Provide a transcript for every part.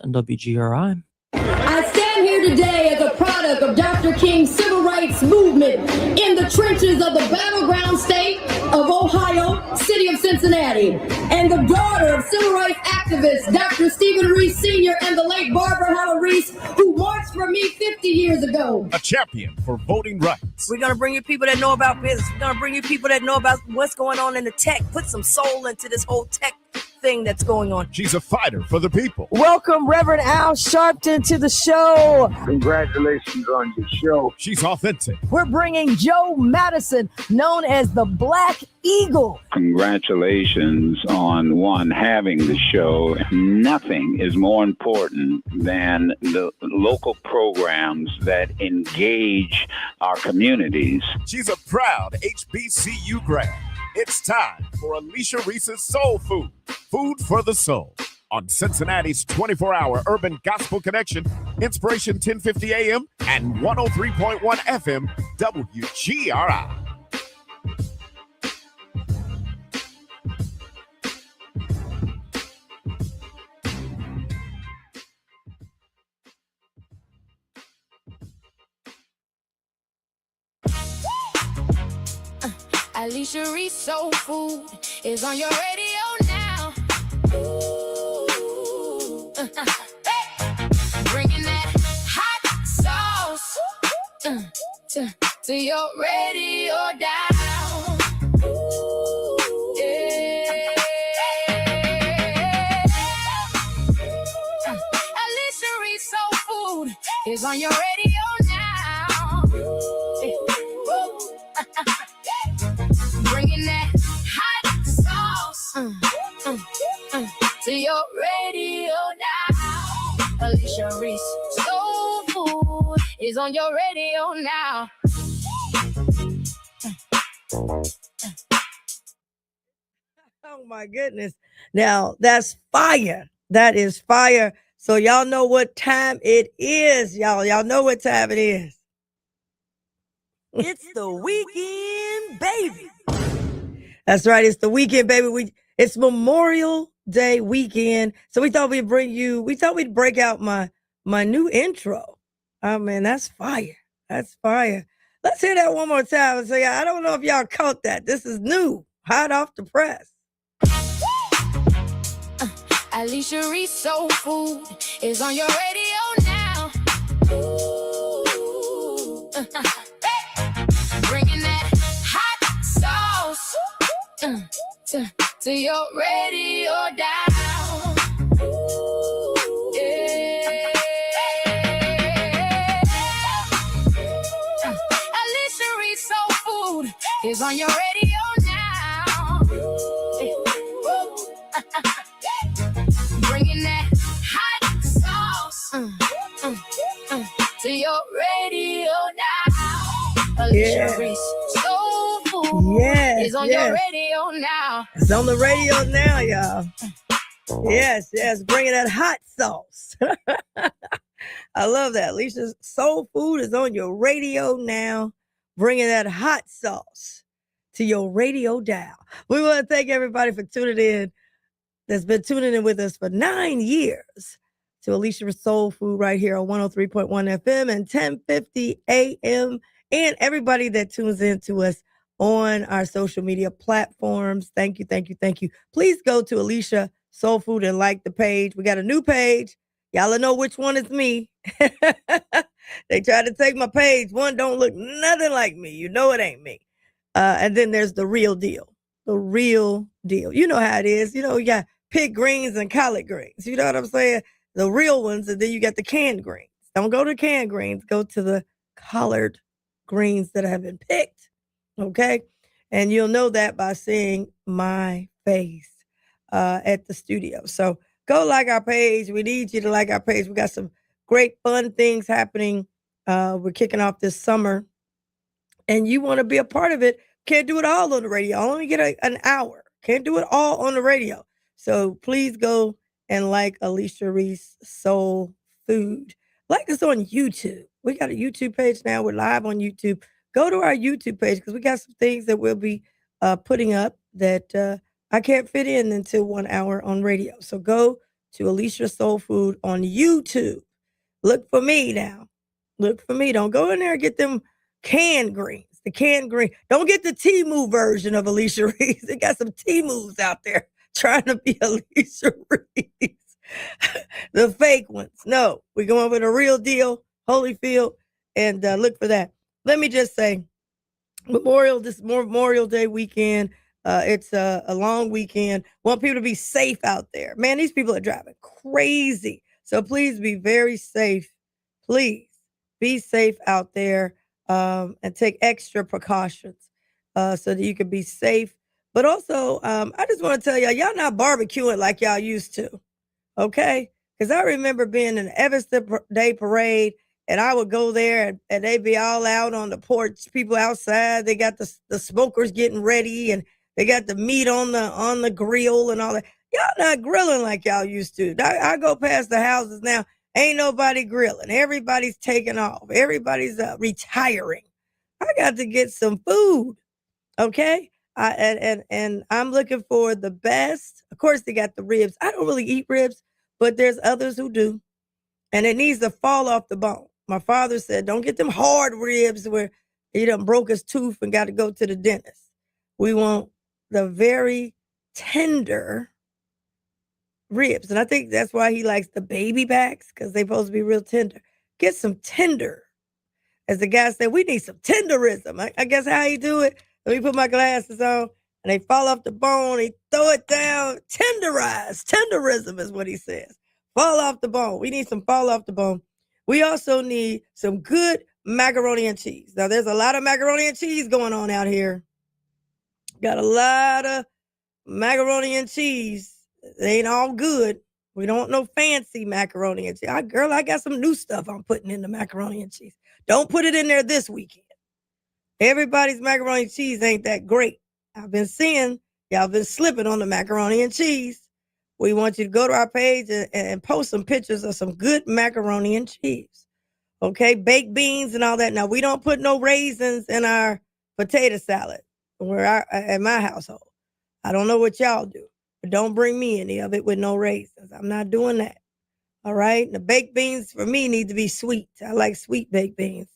and WGRI. I stand here today as a product of Dr. King's civil rights movement in the trenches of the battleground state of Ohio, city of Cincinnati, and the daughter of civil rights activist Dr. Stephen Reece Sr. and the late Barbara Reece, who marched for me 50 years ago. A champion for voting rights. We're going to bring you people that know about business. We're going to bring you people that know about what's going on in the tech. Put some soul into this whole tech thing that's going on. She's a fighter for the people. Welcome, Reverend Al Sharpton, to the show. Congratulations on your show. She's authentic. We're bringing Joe Madison, known as the Black Eagle. Congratulations on having the show. Nothing is more important than the local programs that engage our communities. She's a proud HBCU grad. It's time for Alicia Reece's Soul Food, Food for the Soul, on Cincinnati's 24-hour urban gospel connection, Inspiration 1050 AM and 103.1 FM, WGRI. Alicia Reece Soul Food is on your radio now. Ooh. Bringing that hot sauce to your radio dial. Ooh. Yeah. Alicia Reece Soul Food is on your radio now. Bringing that hot sauce to your radio now. Alicia Reece Soul Food is on your radio now. Oh my goodness. Now that's fire. That is fire. So y'all know what time it is, y'all. Y'all know what time it is. It's the weekend, baby. That's right. It's the weekend, baby. It's Memorial Day weekend. So we thought we'd break out my new intro. Oh man, that's fire. That's fire. Let's hear that one more time and say, I don't know if y'all caught that. This is new, hot off the press. Alicia Reece Soul Food is on your radio now. Ooh. Bringing that hot sauce to your radio dial. Ooh, yeah. Alicia Reece Soul Food is on your radio now. Bringing that hot sauce to your radio now. Alicia Reece Soul Food is on your radio now. It's on the radio now, y'all. Yes, bringing that hot sauce. I love that. Alicia's Soul Food is on your radio now, bringing that hot sauce to your radio dial. We want to thank everybody for tuning in, that's been tuning in with us for 9 years, to Alicia Soul Food right here on 103.1 FM and 1050 AM, and everybody that tunes in to us on our social media platforms. Thank you, thank you, thank you. Please go to Alicia Soul Food and like the page. We got a new page. Y'all know which one is me. They tried to take my page. One don't look nothing like me. You know it ain't me. And then there's the real deal. The real deal. You know how it is. You know, you got pig greens and collard greens. You know what I'm saying? The real ones. And then you got the canned greens. Don't go to canned greens. Go to the collard greens that have been picked. Okay? And you'll know that by seeing my face at the studio. So go like our page. We need you to like our page. We got some great fun things happening. We're kicking off this summer. And you want to be a part of it. Can't do it all on the radio. I only get an hour. Can't do it all on the radio. So please go and like Alicia Reece Soul Food. Like us on YouTube. We got a YouTube page now. We're live on YouTube. Go to our YouTube page because we got some things that we'll be putting up that I can't fit in until 1 hour on radio. So go to Alicia Soul Food on YouTube. Look for me now. Look for me. Don't go in there and get them canned greens. The canned green. Don't get the Temu version of Alicia Reece. They got some Temus out there trying to be Alicia Reece. The fake ones. No, we're going with a real deal, Holyfield, and look for that. Let me just say, Memorial Day weekend. It's a long weekend. Want people to be safe out there. Man, these people are driving crazy. So please be very safe. Please be safe out there and take extra precautions so that you can be safe. But also, I just want to tell y'all not barbecuing like y'all used to. Okay? Because I remember being in the Evanston Day Parade, and I would go there, and they'd be all out on the porch, people outside. They got the smokers getting ready, and they got the meat on the grill and all that. Y'all not grilling like y'all used to. I go past the houses now, ain't nobody grilling. Everybody's taking off. Everybody's retiring. I got to get some food, okay? And I'm looking for the best. Of course, they got the ribs. I don't really eat ribs, but there's others who do. And it needs to fall off the bone. My father said, don't get them hard ribs where he done broke his tooth and got to go to the dentist. We want the very tender ribs. And I think that's why he likes the baby backs, because they're supposed to be real tender. Get some tender. As the guy said, we need some tenderism. I guess how he do it, let me put my glasses on, and they fall off the bone, he throw it down, tenderize. Tenderism is what he says. Fall off the bone. We need some fall off the bone. We also need some good macaroni and cheese. Now, there's a lot of macaroni and cheese going on out here. Got a lot of macaroni and cheese. They ain't all good. We don't know fancy macaroni and cheese. Girl, I got some new stuff I'm putting in the macaroni and cheese. Don't put it in there this weekend. Everybody's macaroni and cheese ain't that great. I've been seeing y'all been slipping on the macaroni and cheese. We want you to go to our page and post some pictures of some good macaroni and cheese. Okay, baked beans and all that. Now, we don't put no raisins in our potato salad at my household. I don't know what y'all do, but don't bring me any of it with no raisins. I'm not doing that. All right, the baked beans for me need to be sweet. I like sweet baked beans.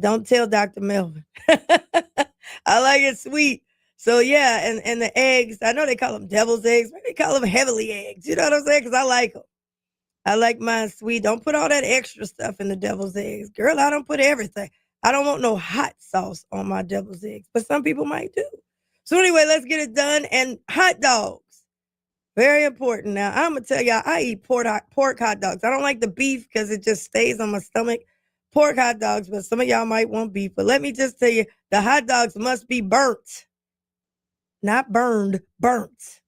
Don't tell Dr. Melvin. I like it sweet. So, yeah, and the eggs, I know they call them devil's eggs. Maybe they call them heavenly eggs. You know what I'm saying? Because I like them. I like mine sweet. Don't put all that extra stuff in the devil's eggs. Girl, I don't put everything. I don't want no hot sauce on my devil's eggs, but some people might do. So, anyway, let's get it done. And hot dogs. Very important. Now, I'm going to tell y'all, I eat pork hot dogs. I don't like the beef because it just stays on my stomach. Pork hot dogs, but some of y'all might want beef. But let me just tell you, the hot dogs must be burnt. Not burned, burnt.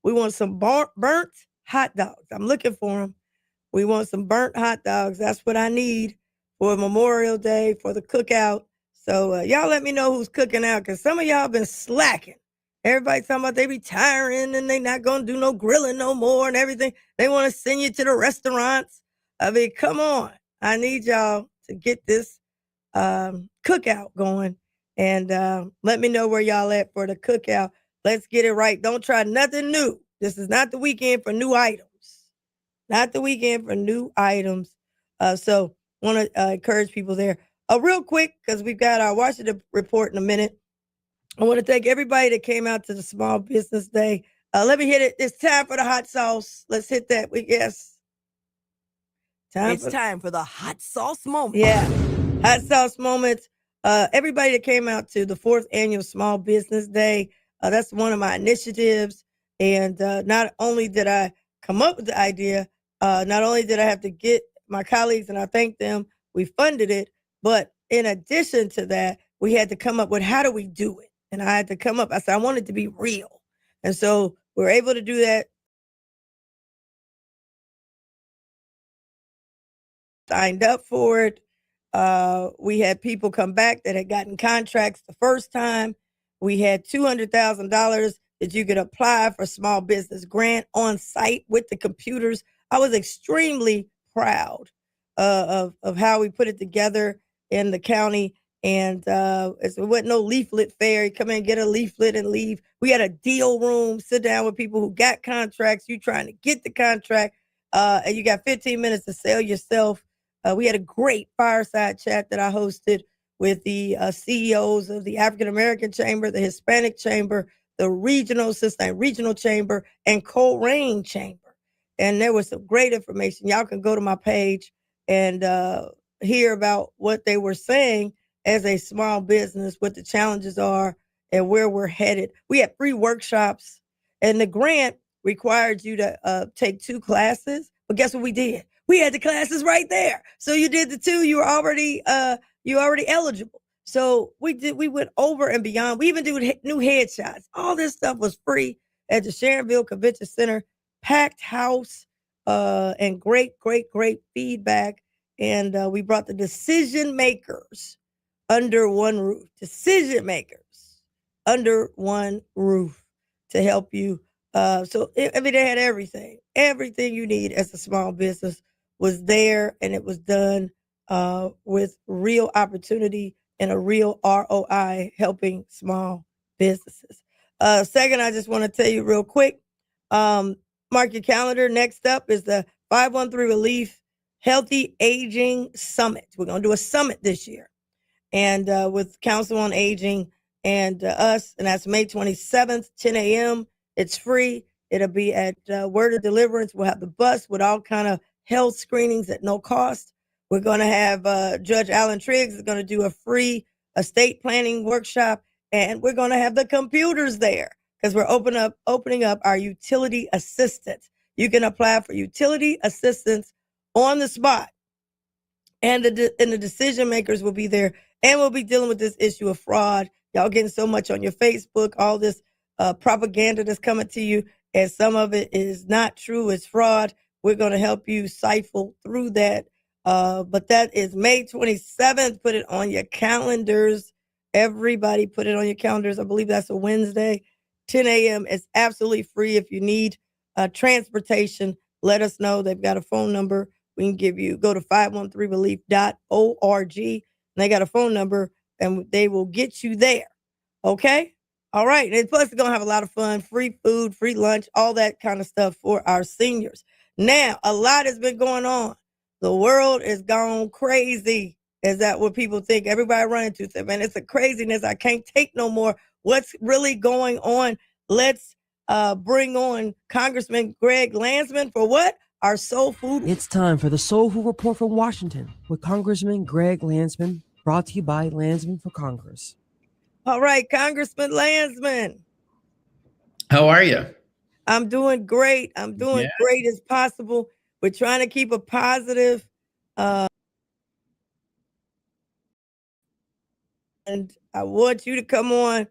We want some burnt hot dogs. I'm looking for them. We want some burnt hot dogs. That's what I need for Memorial Day, for the cookout. So y'all let me know who's cooking out, because some of y'all been slacking. Everybody's talking about they retiring and they not going to do no grilling no more and everything. They want to send you to the restaurants. I mean, come on. I need y'all to get this cookout going. And let me know where y'all at for the cookout. Let's get it right. Don't try nothing new. This is not the weekend for new items. Not the weekend for new items. So want to encourage people there. Real quick, because we've got our Washington Report in a minute. I want to thank everybody that came out to the Small Business Day. Let me hit it. It's time for the hot sauce. Let's hit that. It's time for the hot sauce moment. Yeah, hot sauce moments. Everybody that came out to the 4th Annual Small Business Day, that's one of my initiatives. And not only did I come up with the idea, not only did I have to get my colleagues, and I thank them, we funded it, but in addition to that, we had to come up with how do we do it? And I had to come up, I said, I want it to be real. And so we were able to do that. Signed up for it. We had people come back that had gotten contracts the first time. We had $200,000 that you could apply for small business grant on site with the computers. I was extremely proud of how we put it together in the county. And it wasn't no leaflet fair. You come in, get a leaflet and leave. We had a deal room, sit down with people who got contracts. You trying to get the contract, and you got 15 minutes to sell yourself. We had a great fireside chat that I hosted with the CEOs of the African American Chamber, the Hispanic Chamber, the Regional Cincinnati Regional Chamber, and Coleraine Chamber. And there was some great information. Y'all can go to my page and hear about what they were saying as a small business, what the challenges are, and where we're headed. We had free workshops, and the grant required you to take 2 classes. But guess what we did? We had the classes right there. So you did the 2, you were already eligible. So we went over and beyond. We even did new headshots. All this stuff was free at the Sharonville Convention Center, packed house, and great feedback. And we brought the decision makers under one roof. Decision makers under one roof to help you. So they had everything you need as a small business was there, and it was done with real opportunity and a real ROI helping small businesses. Second, I just want to tell you real quick, mark your calendar. Next up is the 513 Relief Healthy Aging Summit. We're going to do a summit this year, and with Council on Aging and us, and that's May 27th, 10 a.m. It's free. It'll be at Word of Deliverance. We'll have the bus with all kind of health screenings at no cost. We're going to have Judge Alan Triggs is going to do a free estate planning workshop, and we're going to have the computers there because we're opening up our utility assistance. You can apply for utility assistance on the spot, and the decision makers will be there, and we'll be dealing with this issue of fraud. Y'all getting so much on your Facebook, all this propaganda that's coming to you, and some of it is not true, it's fraud. We're going to help you siphon through that. But that is May 27th. Put it on your calendars. Everybody put it on your calendars. I believe that's a Wednesday, 10 a.m. It's absolutely free. If you need transportation, let us know. They've got a phone number we can give you. Go to 513relief.org. And they got a phone number, and they will get you there. Okay? All right. And plus, we're going to have a lot of fun, free food, free lunch, all that kind of stuff for our seniors. Now, a lot has been going on. The world is gone crazy. Is that what people think? Everybody running to say, man, it's a craziness. I can't take no more. What's really going on? Let's bring on Congressman Greg Landsman for what? Our soul food. It's time for the Soul Food Report from Washington with Congressman Greg Landsman, brought to you by Landsman for Congress. All right, Congressman Landsman. How are you? I'm doing great. I'm doing great as possible. We're trying to keep a positive. And I want you to come on.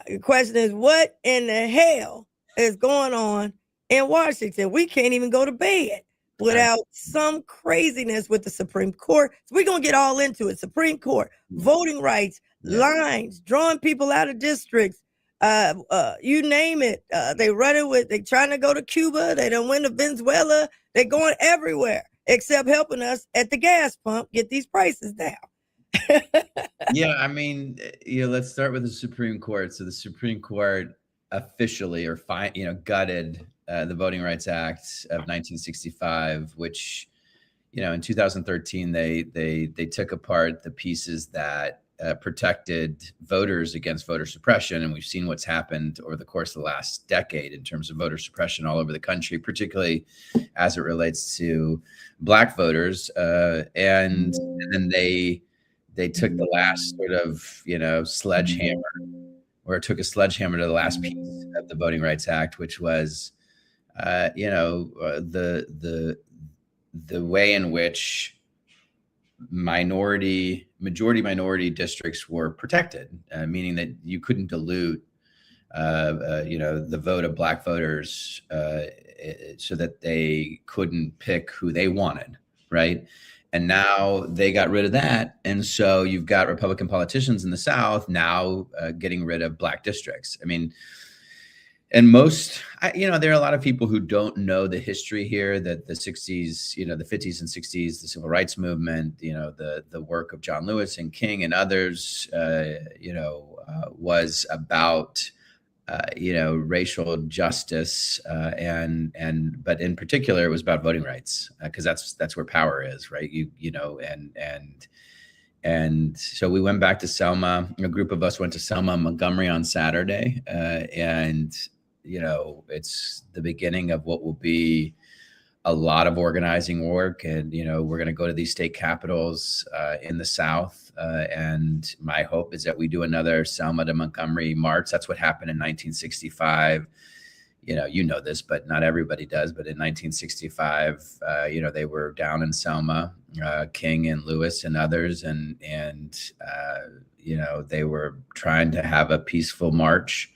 The question is, what in the hell is going on in Washington? We can't even go to bed without some craziness with the Supreme Court. So we're going to get all into it. Supreme Court, voting rights, lines, drawing people out of districts. You name it. They trying to go to Cuba. They don't win to Venezuela. They're going everywhere except helping us at the gas pump get these prices down. Yeah, I mean, let's start with the Supreme Court. So the Supreme Court officially gutted the Voting Rights Act of 1965, which, in 2013, they took apart the pieces that protected voters against voter suppression. And we've seen what's happened over the course of the last decade in terms of voter suppression all over the country, particularly as it relates to Black voters. And then they took the last sort of, sledgehammer, or it took a sledgehammer to the last piece of the Voting Rights Act, which was, the way in which majority minority districts were protected, meaning that you couldn't dilute, the vote of Black voters so that they couldn't pick who they wanted, right? And now they got rid of that. And so you've got Republican politicians in the South now getting rid of Black districts. I mean, And there are a lot of people who don't know the history here, that the 60s, the 50s and 60s, the civil rights movement, the work of John Lewis and King and others, was about, racial justice, but in particular, it was about voting rights, because that's where power is, right? And so we went back to Selma. A group of us went to Selma and Montgomery on Saturday, and it's the beginning of what will be a lot of organizing work. And, we're going to go to these state capitals in the South. And my hope is that we do another Selma to Montgomery march. That's what happened in 1965. You know this, but not everybody does. But in 1965, they were down in Selma, King and Lewis and others. And they were trying to have a peaceful march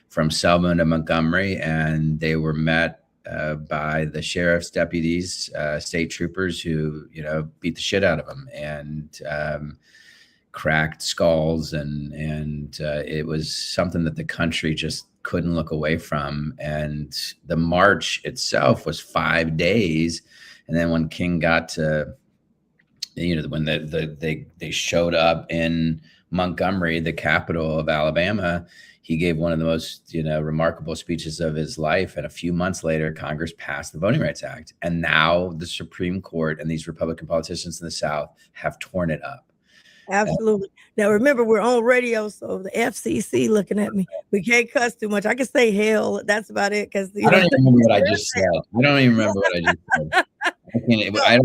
from Selma to Montgomery, and they were met by the sheriff's deputies, state troopers, who beat the shit out of them and cracked skulls, and it was something that the country just couldn't look away from. And the march itself was 5 days, and then when King got to, when they showed up in Montgomery, the capital of Alabama, he gave one of the most, remarkable speeches of his life. And a few months later, Congress passed the Voting Rights Act. And now the Supreme Court and these Republican politicians in the South have torn it up. Absolutely. Now, remember, we're on radio, so the FCC looking at me. We can't cuss too much. I can say hell. That's about it. Because I don't even remember what I just said. I don't even remember what I just said.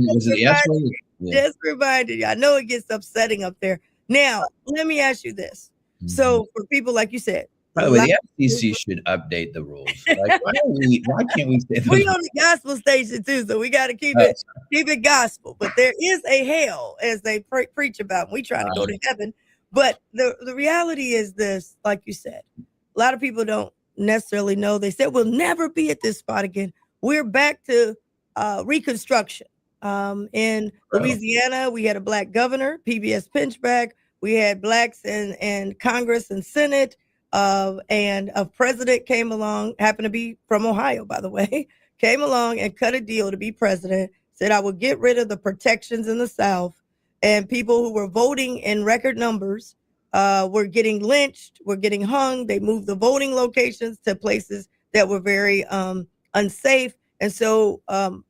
Was it the S word? Yeah. Just reminded you. I know it gets upsetting up there. Now, let me ask you this. Mm-hmm. So for people, like you said, by the way, the FCC should update the rules. Like, why can't we say we're on the gospel station too, so we got to keep it gospel. But there is a hell, as they preach about. We try to go to heaven, but the reality is this: like you said, a lot of people don't necessarily know. They said we'll never be at this spot again. We're back to Reconstruction. In Louisiana, we had a black governor, PBS Pinchback. We had blacks in Congress and Senate. And a president came along, happened to be from Ohio, by the way, came along and cut a deal to be president, said, I will get rid of the protections in the South, and people who were voting in record numbers were getting lynched, were getting hung. They moved the voting locations to places that were very unsafe. And so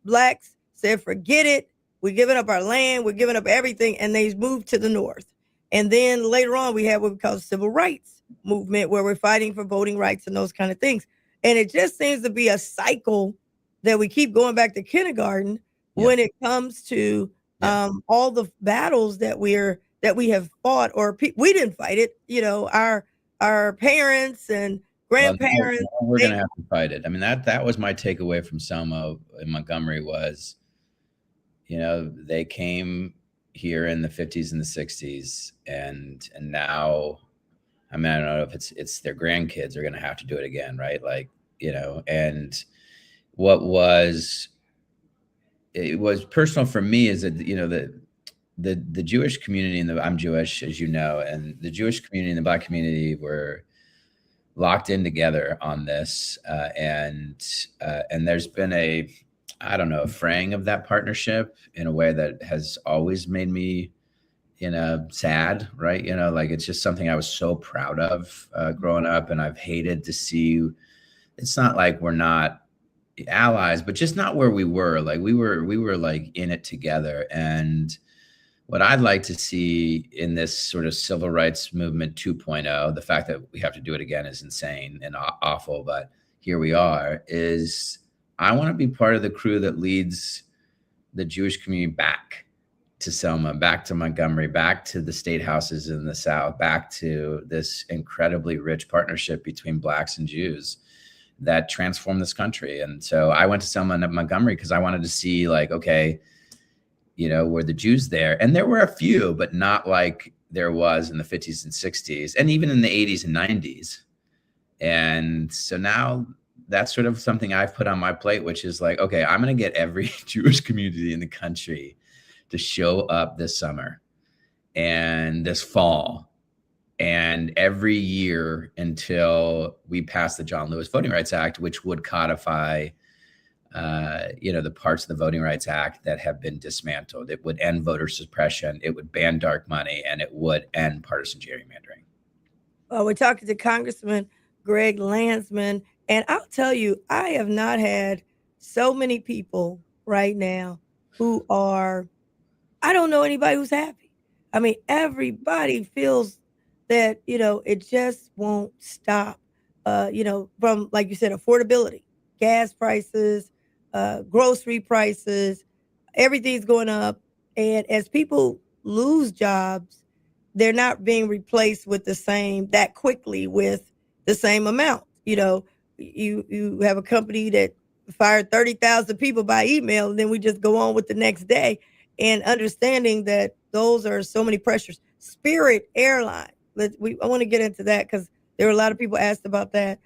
blacks said, forget it. We're giving up our land. We're giving up everything. And they moved to the North. And then later on, we have what we call civil rights movement, where we're fighting for voting rights and those kind of things. And it just seems to be a cycle that we keep going back to kindergarten when it comes to all the battles that we have fought, or we didn't fight it. Our parents and grandparents. Well, we're going to have to fight it. I mean, that was my takeaway from Selma in Montgomery was, they came here in the 50s and the 60s, and now, I mean, I don't know if it's their grandkids are going to have to do it again, right? Like, and it was personal for me is that, the Jewish community I'm Jewish, as you know, and the Jewish community and the Black community were locked in together on this. And there's been a fraying of that partnership in a way that has always made me, sad, right? Like it's just something I was so proud of growing up, and I've hated to see. It's not like we're not allies, but just not where we were. Like we were like in it together. And what I'd like to see in this sort of civil rights movement 2.0, the fact that we have to do it again is insane and awful, but here we are, is I want to be part of the crew that leads the Jewish community back to Selma, back to Montgomery, back to the state houses in the South, back to this incredibly rich partnership between Blacks and Jews that transformed this country. And so I went to Selma and Montgomery because I wanted to see, like, okay, were the Jews there? And there were a few, but not like there was in the 50s and 60s, and even in the 80s and 90s. And so now that's sort of something I've put on my plate, which is like, okay, I'm going to get every Jewish community in the country to show up this summer and this fall And every year until we passed the John Lewis Voting Rights Act, which would codify, the parts of the Voting Rights Act that have been dismantled. It would end voter suppression. It would ban dark money, and it would end partisan gerrymandering. We're talking to Congressman Greg Landsman, and I'll tell you, I have not had so many people right now who are, I don't know anybody who's happy. I mean, everybody feels that, it just won't stop, from, like you said, affordability, gas prices, grocery prices, everything's going up. And as people lose jobs, they're not being replaced with that quickly with the same amount. You have a company that fired 30,000 people by email, and then we just go on with the next day. And understanding that those are so many pressures. Spirit Airline, I want to get into that because there were a lot of people asked about that.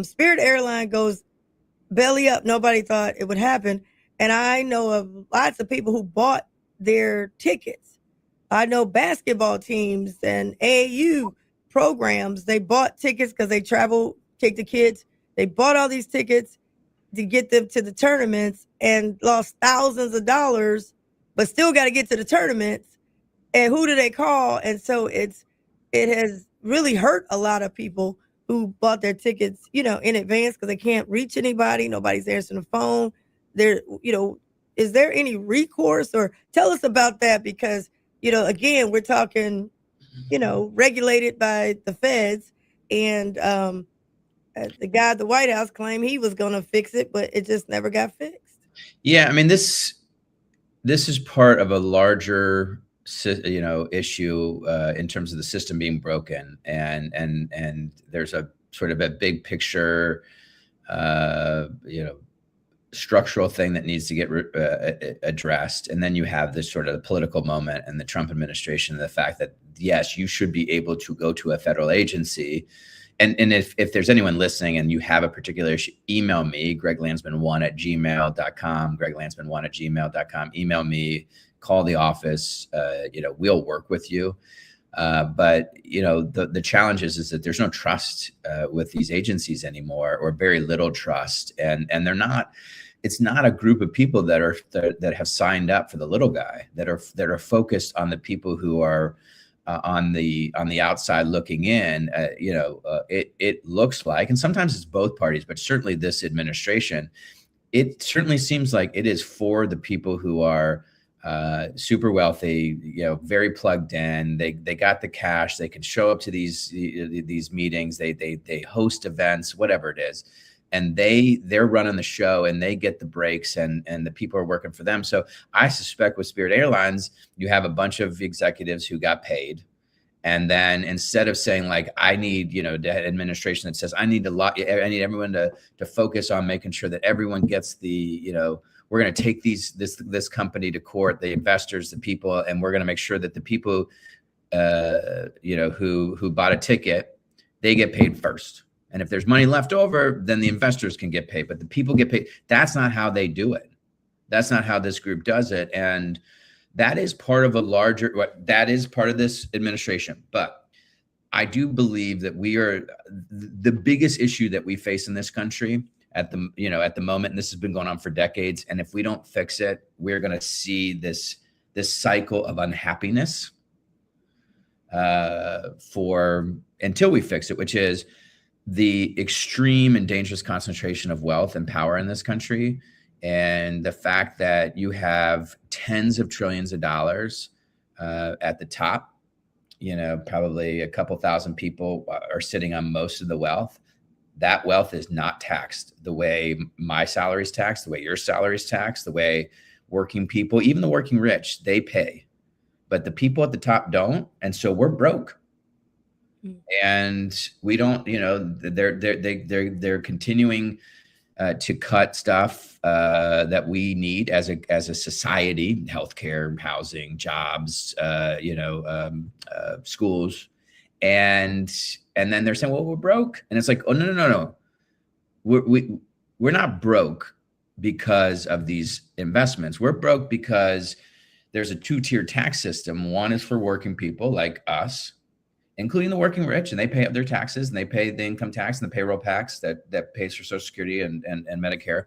Spirit Airline goes belly up. Nobody thought it would happen. And I know of lots of people who bought their tickets. I know basketball teams and AAU programs, they bought tickets because they travel, take the kids. They bought all these tickets to get them to the tournaments and lost thousands of dollars, but still got to get to the tournaments. And who do they call? And so it has really hurt a lot of people who bought their tickets, in advance because they can't reach anybody. Nobody's answering the phone. Is there any recourse, or tell us about that? Because, again, we're talking, regulated by the feds, and the guy at the White House claimed he was going to fix it, but it just never got fixed. Yeah. I mean, this is part of a larger, issue in terms of the system being broken, and there's a sort of a big picture, structural thing that needs to get addressed. And then you have this sort of political moment and the Trump administration, the fact that, yes, you should be able to go to a federal agency. And if there's anyone listening and you have a particular issue, email me, greglandsman1@gmail.com, greglandsman1@gmail.com. Email me, call the office, we'll work with you. But the challenge is that there's no trust with these agencies anymore, or very little trust. And it's not a group of people that have signed up for the little guy, that are focused on the people who are on the outside looking in. It looks like, and sometimes it's both parties, but certainly this administration, it certainly seems like it is for the people who are super wealthy, very plugged in. They got the cash. They can show up to these meetings. They host events, whatever it is, and they're running the show, and they get the breaks, and the people are working for them. So I suspect with Spirit Airlines, you have a bunch of executives who got paid. And then instead of saying, like, I need, the administration that says, I need everyone to focus on making sure that everyone gets we're going to take this company to court, the investors, the people, and we're going to make sure that the people, who bought a ticket, they get paid first. And if there's money left over, then the investors can get paid, but the people get paid. That's not how they do it. That's not how this group does it. And that is part of that is part of this administration. But I do believe that we are the biggest issue that we face in this country at the moment, and this has been going on for decades. And if we don't fix it, we're going to see this cycle of unhappiness until we fix it, which is the extreme and dangerous concentration of wealth and power in this country. And the fact that you have tens of trillions of dollars at the top, probably a couple thousand people are sitting on most of the wealth. That wealth is not taxed the way my salary is taxed, the way your salary is taxed, the way working people, even the working rich, they pay. But the people at the top don't. And so we're broke. And we don't, they're continuing to cut stuff that we need as a society: healthcare, housing, jobs, schools, and then they're saying, well, we're broke, and it's like, oh no, we're not broke because of these investments. We're broke because there's a two-tier tax system. One is for working people like us, including the working rich, and they pay up their taxes, and they pay the income tax and the payroll tax that pays for Social Security and Medicare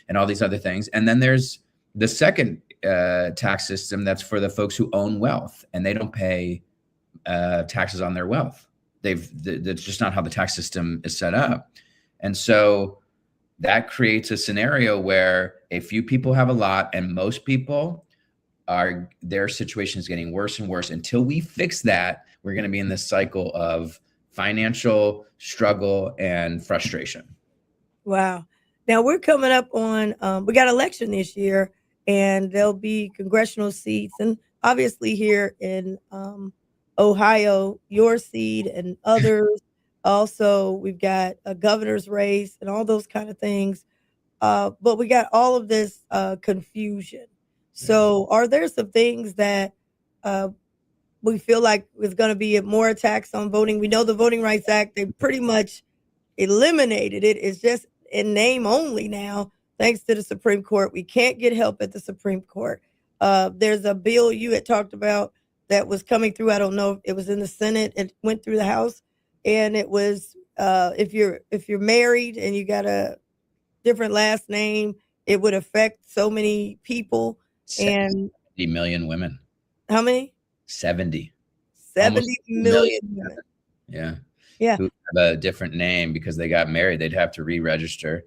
and all these other things. And then there's the second tax system that's for the folks who own wealth, and they don't pay taxes on their wealth. That's just not how the tax system is set up. And so that creates a scenario where a few people have a lot, and most people their situation is getting worse and worse. Until we fix that, we're going to be in this cycle of financial struggle and frustration. Wow. Now we're coming up on, we got election this year, and there'll be congressional seats, and obviously here in Ohio, your seat and others. Also, we've got a governor's race and all those kind of things. But we got all of this confusion. So are there some things that we feel like is going to be more attacks on voting? We know the Voting Rights Act, they pretty much eliminated it. It's just in name only now, thanks to the Supreme Court. We can't get help at the Supreme Court. There's a bill you had talked about that was coming through. I don't know if it was in the Senate. It went through the House, and it was if you're married and you got a different last name, it would affect so many people. 70 million women. How many? 70 million women. Yeah. Who have a different name because they got married. They'd have to re-register.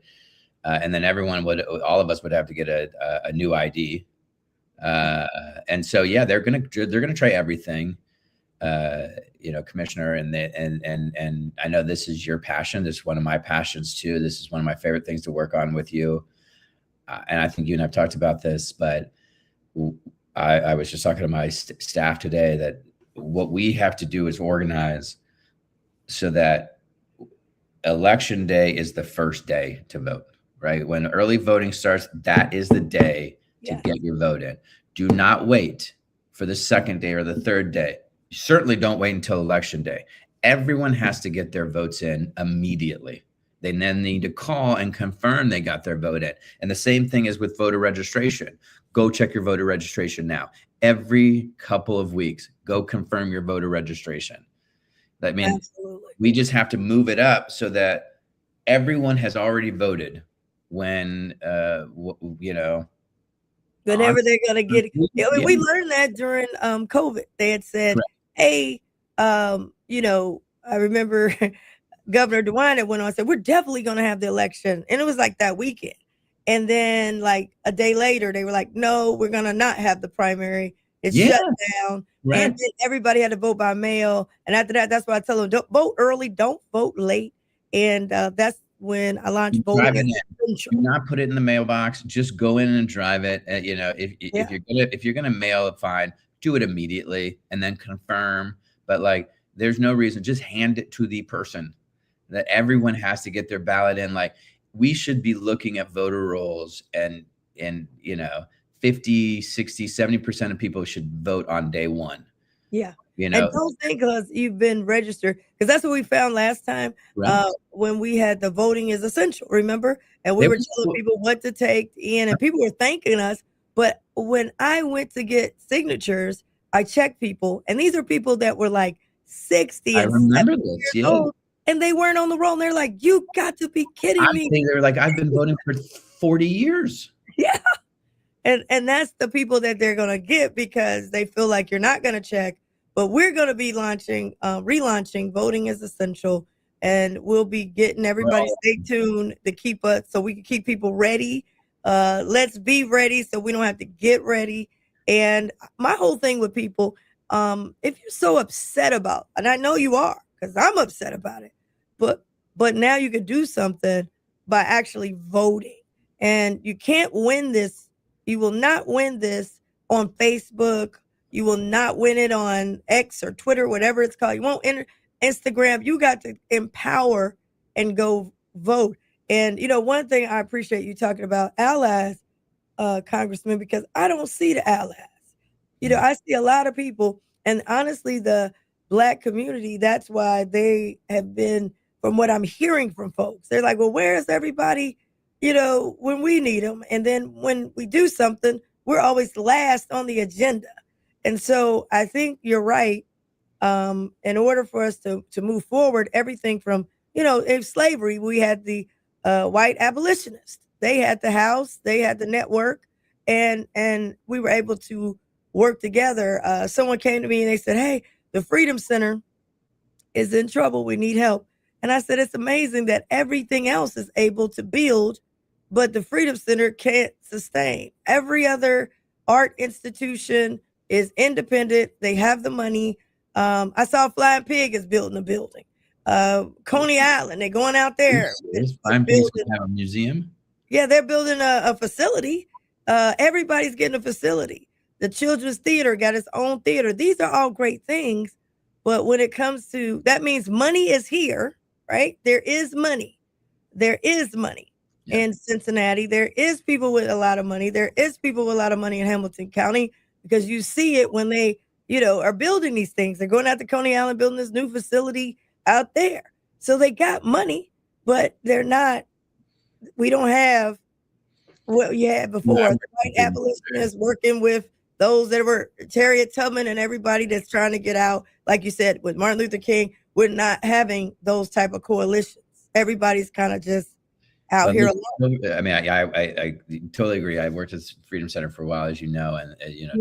And then all of us would have to get a new ID. And so, yeah, they're gonna try everything, Commissioner. And I know this is your passion. This is one of my passions too. This is one of my favorite things to work on with you. And I think you and I've talked about this, but I was just talking to my staff today that what we have to do is organize so that election day is the first day to vote, right? When early voting starts, that is the day to get your vote in. Do not wait for the second day or the third day. Certainly don't wait until election day. Everyone has to get their votes in immediately. They then need to call and confirm they got their vote in. And the same thing is with voter registration. Go check your voter registration now. Every couple of weeks, go confirm your voter registration. I mean, absolutely. We just have to move it up so that everyone has already voted when, whenever they're going to get it. We learned that during COVID. They had said, hey, I remember Governor DeWine had went on and said, we're definitely going to have the election. And it was like that weekend. And then like a day later, they were like, no, we're going to not have the primary. It's shut down. Right. And then everybody had to vote by mail. And after that, that's why I tell them, don't vote early, don't vote late. And that's when I launched voting. Do not put it in the mailbox. Just go in and drive it. If you're gonna mail it, fine. Do it immediately and then confirm. But like, there's no reason. Just hand it to the person. That everyone has to get their ballot in. Like, we should be looking at voter rolls and 50, 60, 70% of people should vote on day one. Yeah. And don't think because you've been registered, because that's what we found last time when we had the voting is essential, remember? And we were telling people what to take in, and people were thanking us. But when I went to get signatures, I checked people, and these are people that were like 60 and 70 years old, and they weren't on the roll. And they're like, you got to be kidding me. They're like, I've been voting for 40 years. Yeah. And that's the people that they're going to get because they feel like you're not going to check. But we're going to be relaunching Voting is Essential, and we'll be getting everybody stay tuned to keep us so we can keep people ready. Let's be ready so we don't have to get ready. And my whole thing with people, if you're so upset about, and I know you are because I'm upset about it, but now you can do something by actually voting. And you can't win this. You will not win this on Facebook. You will not win it on X or Twitter, whatever it's called. You won't enter Instagram. You got to empower and go vote. And, one thing I appreciate you talking about allies, Congressman, because I don't see the allies. I see a lot of people, and honestly, the Black community, that's why they have been, from what I'm hearing from folks, they're like, well, where is everybody, when we need them? And then when we do something, we're always last on the agenda. And so I think you're right. in order for us to move forward, everything from, in slavery, we had the white abolitionists. They had the house, they had the network, and we were able to work together. Someone came to me and they said, hey, the Freedom Center is in trouble. We need help. And I said, it's amazing that everything else is able to build, but the Freedom Center can't sustain. Every other art institution is independent. They have the money. I saw Flying Pig is building a building. Coney Island, they're going out there. Flying Pig's gonna have a museum? Yeah, they're building a facility. Everybody's getting a facility. The Children's Theater got its own theater. These are all great things. But when it comes to, that means money is here, right? There is money. There is money in Cincinnati. There is people with a lot of money. There is people with a lot of money in Hamilton County, because you see it when they, are building these things. They're going out to Coney Island, building this new facility out there. So they got money, but they're not, we don't have what you had before. The white abolitionists working with those that were Harriet Tubman and everybody that's trying to get out. Like you said, with Martin Luther King, we're not having those type of coalitions. Everybody's kind of just out here alone. I mean, I totally agree. I worked at Freedom Center for a while, as you know, and did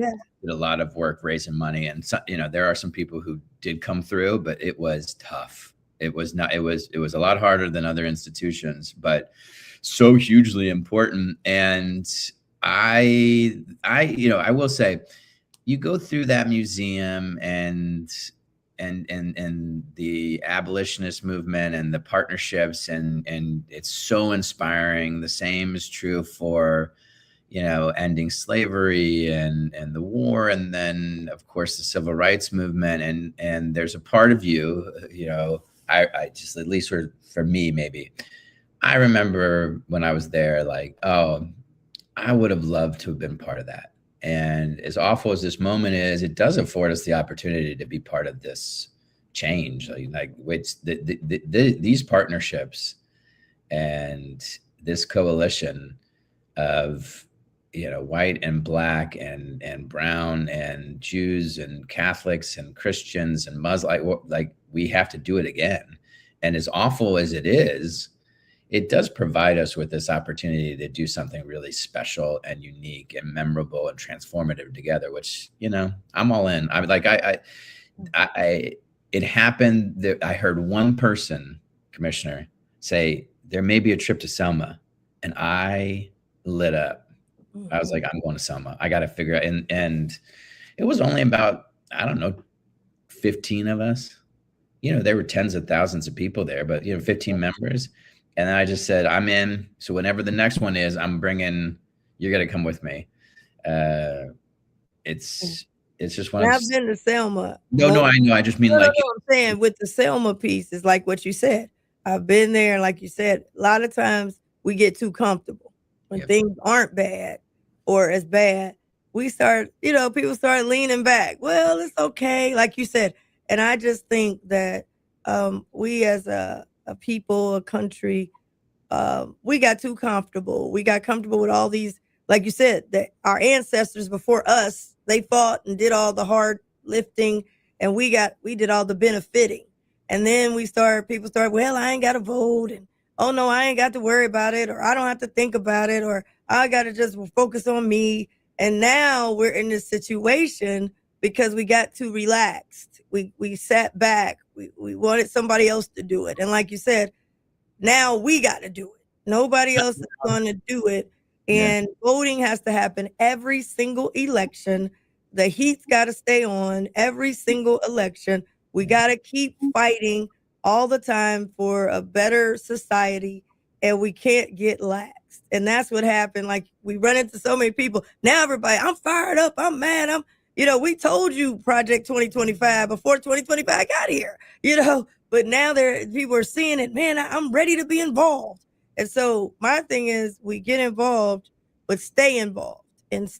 a lot of work raising money. And there are some people who did come through, but it was tough. It was not. It was a lot harder than other institutions, but so hugely important. And I will say, you go through that museum and the abolitionist movement and the partnerships, and it's so inspiring. The same is true for, ending slavery and the war, and then of course the civil rights movement. And there's a part of you, I just, at least for me, maybe, I remember when I was there, like, oh, I would have loved to have been part of that. And as awful as this moment is, it does afford us the opportunity to be part of this change. These partnerships and this coalition of, white and black and brown and Jews and Catholics and Christians and Muslims, like we have to do it again. And as awful as it is, it does provide us with this opportunity to do something really special and unique and memorable and transformative together, which, I'm all in. It happened that I heard one person, Commissioner, say, there may be a trip to Selma, and I lit up. I was like, I'm going to Selma. I got to figure out. And it was only about, 15 of us. There were tens of thousands of people there, but 15 members. And then I just said, I'm in. So whenever the next one is, you're going to come with me. It's just one. I've been to Selma. No, I know. I just mean, I'm saying with the Selma piece is like what you said. I've been there. Like you said, a lot of times we get too comfortable when things aren't bad or as bad. We start, people start leaning back. Well, it's okay. Like you said. And I just think that we as a people, a country, we got too comfortable. We got comfortable with all these, like you said, that our ancestors before us, they fought and did all the hard lifting, and we did all the benefiting. And then people start, well, I ain't got to vote, and oh no, I ain't got to worry about it, or I don't have to think about it, or I got to just focus on me. And now we're in this situation because we got too relaxed. We sat back. We wanted somebody else to do it. And like you said, now we got to do it. Nobody else is going to do it. And voting has to happen every single election. The heat's got to stay on every single election. We got to keep fighting all the time for a better society, and we can't get laxed. And that's what happened. Like, we run into so many people. Now everybody, I'm fired up. I'm mad. We told you Project 2025 before 2025 got here, but now people are seeing it. Man, I'm ready to be involved. And so my thing is, we get involved, but stay involved and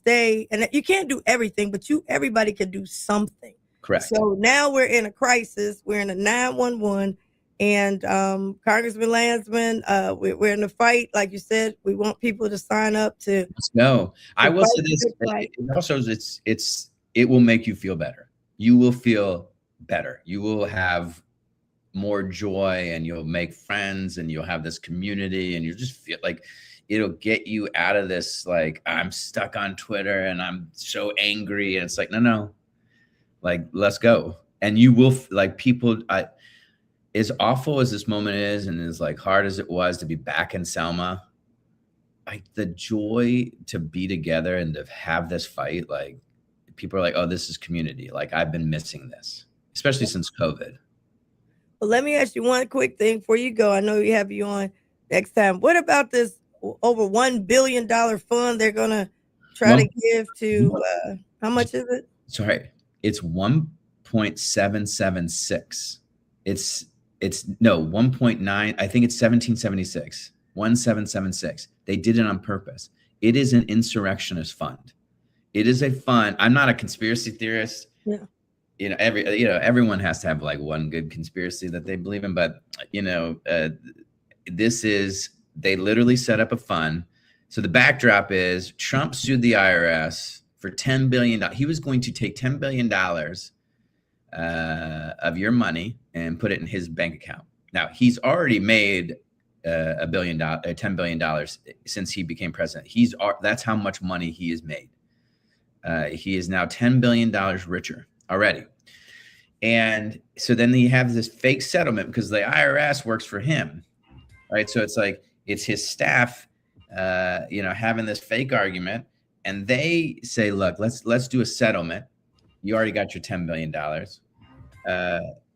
you can't do everything, but everybody can do something. Correct. So now we're in a crisis. We're in a 911, and Congressman Landsman, we're in a fight. Like you said, we want people to sign up to. Let's go. I will say this. It also, it will make you feel better. You will feel better. You will have more joy, and you'll make friends, and you'll have this community, and you just feel like it'll get you out of this, like, I'm stuck on Twitter and I'm so angry. And it's like, no, like, let's go. And you will, like, people, as awful as this moment is, and as like hard as it was to be back in Selma, like the joy to be together and to have this fight, like people are like, oh, this is community. Like I've been missing this, especially since COVID. Well, let me ask you one quick thing before you go. I know we have you on next time. What about this over $1 billion fund they're going to try to give to, how much is it? Sorry, it's 1.776. It's 1.9. I think it's 1776, 1776. They did it on purpose. It is an insurrectionist fund. It is a fund. I'm not a conspiracy theorist. Yeah. Everyone has to have like one good conspiracy that they believe in, but they literally set up a fund. So the backdrop is Trump sued the IRS for $10 billion. He was going to take $10 billion of your money and put it in his bank account. Now he's already made $10 billion since he became president. That's how much money he has made. He is now $10 billion richer already. And so then you have this fake settlement because the IRS works for him, right? So it's like, it's his staff, having this fake argument, and they say, look, let's do a settlement. You already got your $10 billion.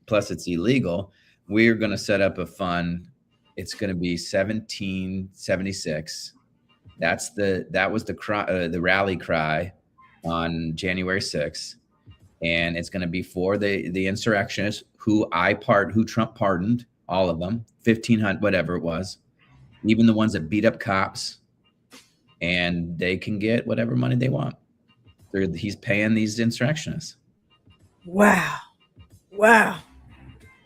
Plus it's illegal. We're going to set up a fund. It's going to be 1776. That was the rally cry on January 6th. And it's going to be for the insurrectionists who Trump pardoned, all of them, 1,500, whatever it was, even the ones that beat up cops, and they can get whatever money they want. He's paying these insurrectionists. Wow.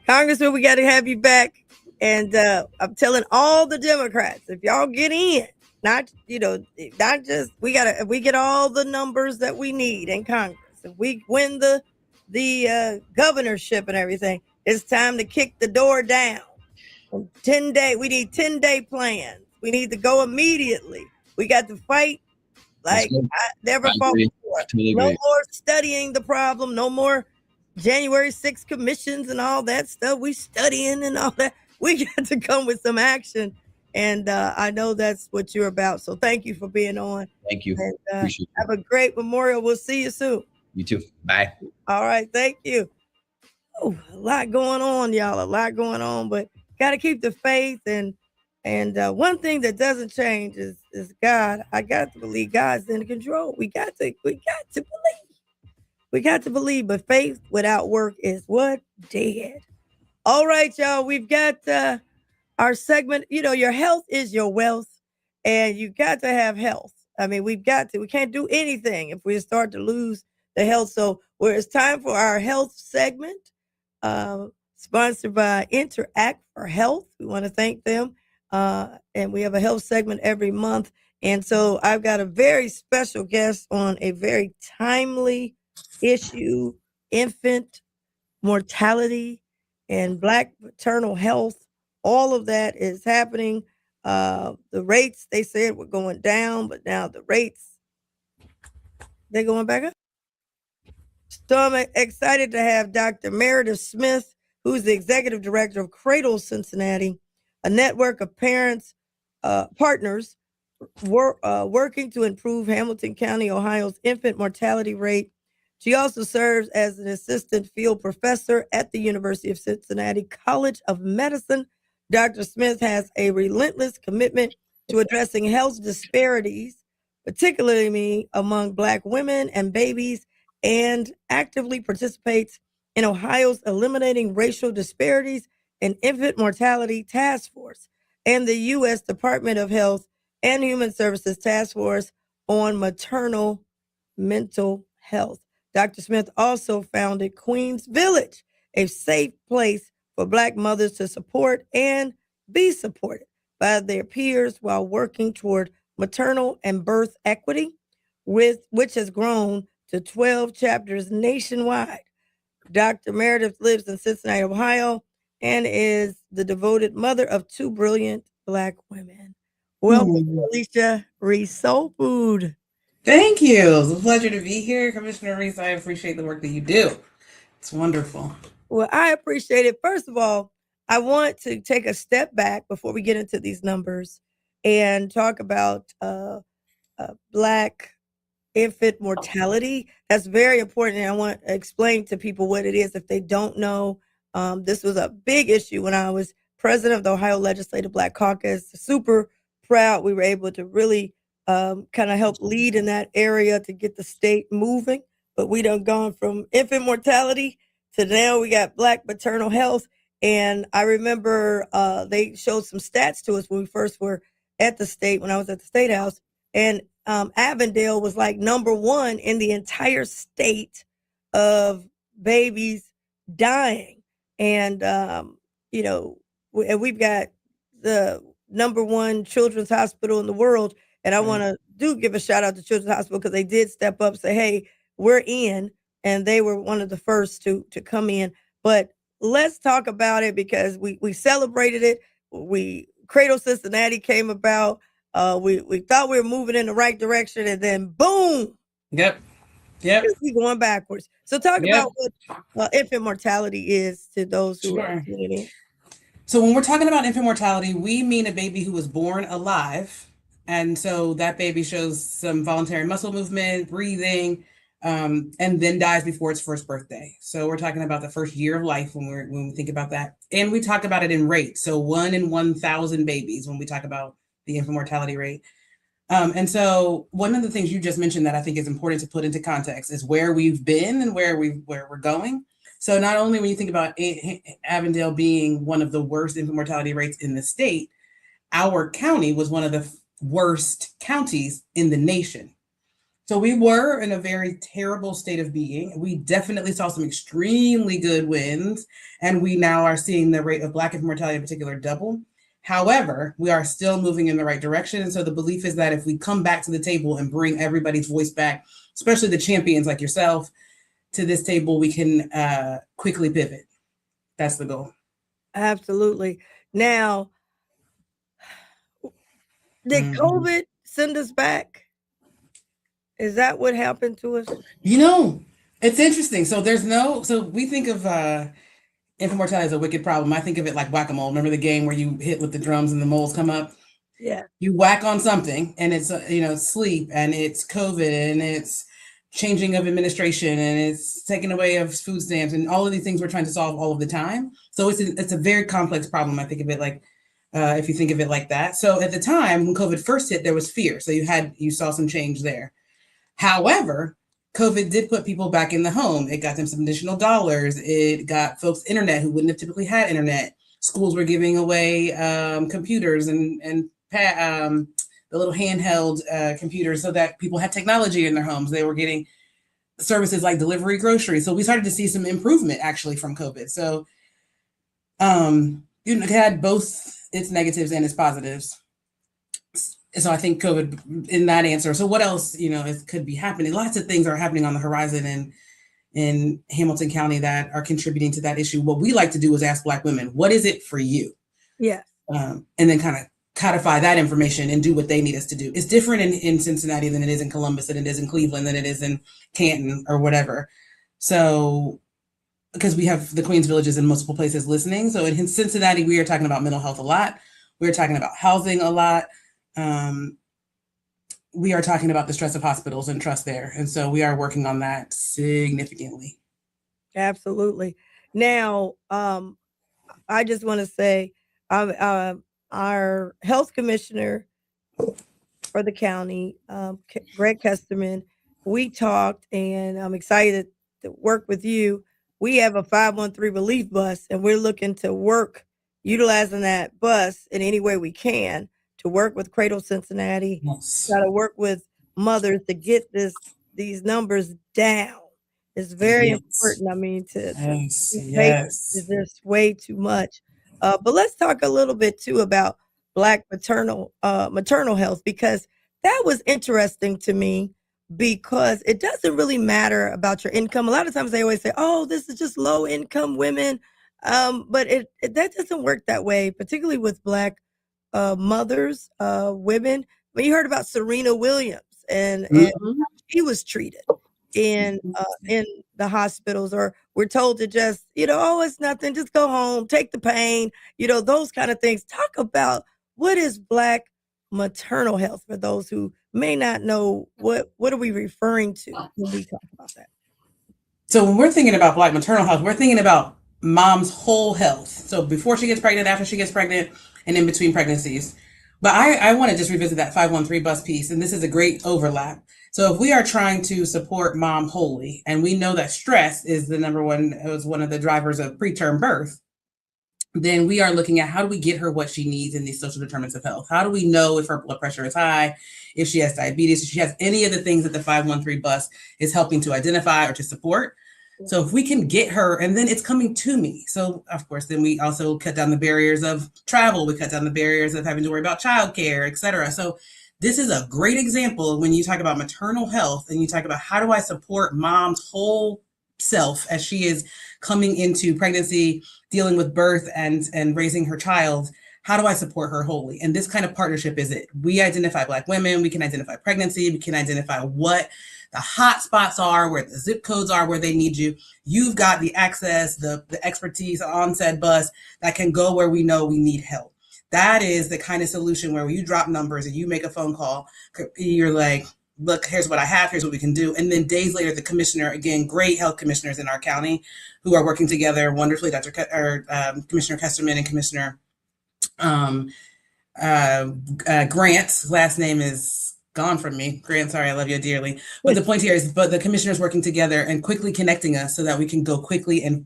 Congressman, we got to have you back. And I'm telling all the Democrats, if y'all get in, not just, if we get all the numbers that we need in Congress, if we win the governorship and everything, it's time to kick the door down. 10-day, we need 10-day plans. We need to go immediately. We got to fight like I never fought before. Totally no agree. more studying the problem. No more January 6th commissions and all that stuff. We studying and all that. We got to come with some action. And I know that's what you're about. So thank you for being on. Thank you. And, Appreciate have a great Memorial. We'll see you soon. You too. Bye. All right. Thank you. Oh, a lot going on, y'all. A lot going on, but got to keep the faith. And one thing that doesn't change is God. I got to believe God's in control. We got to believe. We got to believe, but faith without work is what? Dead. All right, y'all. We've got our segment. Your health is your wealth, and you got to have health. I mean, we can't do anything if we start to lose the health. So it's time for our health segment, sponsored by Interact for Health. We want to thank them. And we have a health segment every month. And so I've got a very special guest on a very timely issue, infant mortality and Black maternal health. All of that is happening. The rates, they said, were going down, but now the rates, they're going back up. So I'm excited to have Dr. Meredith Smith, who's the executive director of Cradle, Cincinnati, a network of partners working to improve Hamilton County, Ohio's infant mortality rate. She also serves as an assistant field professor at the University of Cincinnati College of Medicine. Dr. Smith has a relentless commitment to addressing health disparities, particularly among Black women and babies, and actively participates in Ohio's Eliminating Racial Disparities in Infant Mortality Task Force and the U.S. Department of Health and Human Services Task Force on Maternal Mental Health. Dr. Smith also founded Queen's Village, a safe place for Black mothers to support and be supported by their peers while working toward maternal and birth equity, which has grown to 12 chapters nationwide. Dr. Meredith lives in Cincinnati, Ohio, and is the devoted mother of 2 brilliant Black women. Welcome, Alicia Reece, Soul Food. Thank you. It's a pleasure to be here, Commissioner Reece. I appreciate the work that you do. It's wonderful. Well, I appreciate it. First of all, I want to take a step back before we get into these numbers and talk about Black infant mortality. That's very important. And I want to explain to people what it is if they don't know. This was a big issue when I was president of the Ohio Legislative Black Caucus. Super proud we were able to really kind of help lead in that area to get the state moving. But we done gone from infant mortality to now we got Black maternal health. And I remember they showed some stats to us when we first were at the state, when I was at the State House. And Avondale was like #1 in the entire state of babies dying. And, you know, we've got the #1 children's hospital in the world. And I want to give a shout out to Children's Hospital because they did step up, say, hey, we're in. And they were one of the first to come in. But let's talk about it because we celebrated it. Cradle Cincinnati came about. We thought we were moving in the right direction, and then boom. Yep. We're going backwards. So talk about what infant mortality is to those who are tuning in. So when we're talking about infant mortality, we mean a baby who was born alive. And so that baby shows some voluntary muscle movement, breathing, and then dies before its first birthday. So we're talking about the first year of life when we think about that. And we talk about it in rate. So 1 in 1,000 babies when we talk about the infant mortality rate. And so one of the things you just mentioned that I think is important to put into context is where we've been and where we're going. So not only when you think about Avondale being one of the worst infant mortality rates in the state, our county was one of the worst counties in the nation. So we were in a very terrible state of being. We definitely saw some extremely good wins, and we now are seeing the rate of Black infant mortality in particular double. However, we are still moving in the right direction. And so the belief is that if we come back to the table and bring everybody's voice back, especially the champions like yourself, to this table, we can quickly pivot. That's the goal. Absolutely. Now, did COVID send us back? Is that what happened to us? You know, it's interesting. So we think of infant mortality as a wicked problem. I think of it like whack-a-mole. Remember the game where you hit with the drums and the moles come up? Yeah. You whack on something and it's, sleep and it's COVID and it's changing of administration and it's taking away of food stamps and all of these things we're trying to solve all of the time. So it's a very complex problem. I think of it like, if you think of it like that. So at the time when COVID first hit, there was fear. So you saw some change there. However, COVID did put people back in the home. It got them some additional dollars. It got folks internet who wouldn't have typically had internet. Schools were giving away computers and the little handheld computers so that people had technology in their homes. They were getting services like delivery groceries. So we started to see some improvement actually from COVID. So it had both its negatives and its positives. So I think COVID in that answer. So what else, it could be happening? Lots of things are happening on the horizon in Hamilton County that are contributing to that issue. What we like to do is ask Black women, what is it for you? Yeah. And then kind of codify that information and do what they need us to do. It's different in Cincinnati than it is in Columbus, than it is in Cleveland, than it is in Canton or whatever. So, because we have the Queens Villages in multiple places listening. So in Cincinnati, we are talking about mental health a lot. We're talking about housing a lot. We are talking about the stress of hospitals and trust there. And so we are working on that significantly. Absolutely. Now, I just want to say, our health commissioner for the county, Greg Landsman, we talked, and I'm excited to work with you. We have a 513 relief bus, and we're looking to work utilizing that bus in any way we can to work with Cradle Cincinnati, try to work with mothers to get these numbers down. It's very important. I mean, is just way too much. But let's talk a little bit too about Black maternal health, because that was interesting to me because it doesn't really matter about your income. A lot of times they always say, oh, this is just low income women. But that doesn't work that way, particularly with Black mothers, women. When you heard about Serena Williams and how she was treated in the hospitals, or we're told to just, oh, it's nothing, just go home, take the pain, those kind of things. Talk about what is Black maternal health for those who may not know what are we referring to when we talk about that. So when we're thinking about Black maternal health, we're thinking about mom's whole health. So before she gets pregnant, after she gets pregnant, and in between pregnancies. But I want to just revisit that 513 bus piece, and this is a great overlap. So if we are trying to support mom wholly, and we know that stress is one of the drivers of preterm birth, then we are looking at how do we get her what she needs in these social determinants of health? How do we know if her blood pressure is high, if she has diabetes, if she has any of the things that the 513 bus is helping to identify or to support? So if we can get her, and then it's coming to me. So of course, then we also cut down the barriers of travel. We cut down the barriers of having to worry about childcare, et cetera. So this is a great example when you talk about maternal health and you talk about how do I support mom's whole self as she is coming into pregnancy, dealing with birth and raising her child. How do I support her wholly? And this kind of partnership is it. We identify Black women, we can identify pregnancy, we can identify what the hot spots are, where the zip codes are, where they need you. You've got the access, the expertise on said bus that can go where we know we need help. That is the kind of solution where you drop numbers and you make a phone call, you're like, look, here's what I have, here's what we can do. And then days later, the commissioner, again, great health commissioners in our county who are working together wonderfully, Commissioner Kesterman and Commissioner Grant's last name is gone from me. Grant, sorry, I love you dearly. But the point here is, the commissioners working together and quickly connecting us so that we can go quickly and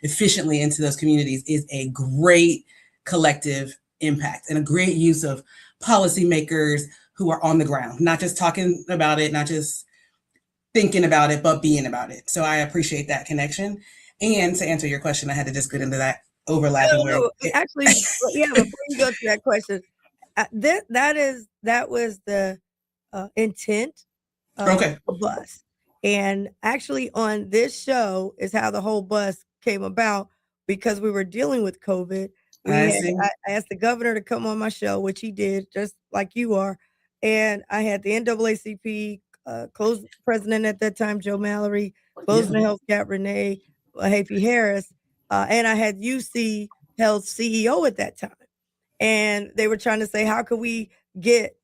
efficiently into those communities is a great collective impact and a great use of policymakers who are on the ground, not just talking about it, not just thinking about it, but being about it. So I appreciate that connection. And to answer your question, I had to just get into that overlapping. Actually, yeah, before you go to that question, that was the intent of the bus. And actually on this show is how the whole bus came about, because we were dealing with COVID. I asked the governor to come on my show, which he did, just like you are. And I had the NAACP close president at that time, Joe Mallory, closing the health gap, Renee Hapey Harris, and I had UC Health CEO at that time. And they were trying to say, how could we get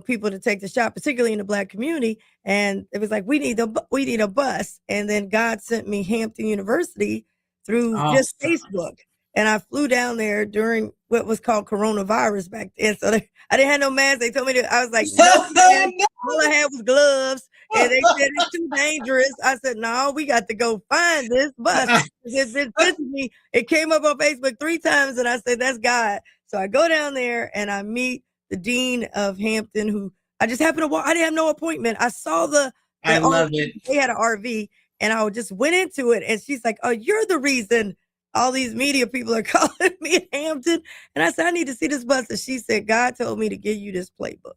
people to take the shot, particularly in the Black community? And it was like, we need a bus. And then God sent me Hampton University through just Facebook. And I flew down there during what was called coronavirus back then. So I didn't have no mask. They told me I was like, no, all I had was gloves. And they said, it's too dangerous. I said, no, we got to go find this bus. It came up on Facebook 3 times. And I said, that's God. So I go down there and I meet the dean of Hampton, who I just happened to walk. I didn't have no appointment. I saw I love it. They had an RV and I just went into it. And she's like, oh, you're the reason all these media people are calling me in Hampton. And I said, I need to see this bus. And she said, God told me to give you this playbook.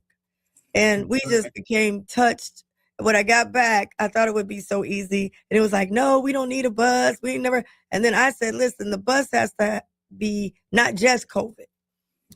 And we just became touched. When I got back, I thought it would be so easy. And it was like, no, we don't need a bus. We never. And then I said, listen, the bus has to be not just COVID.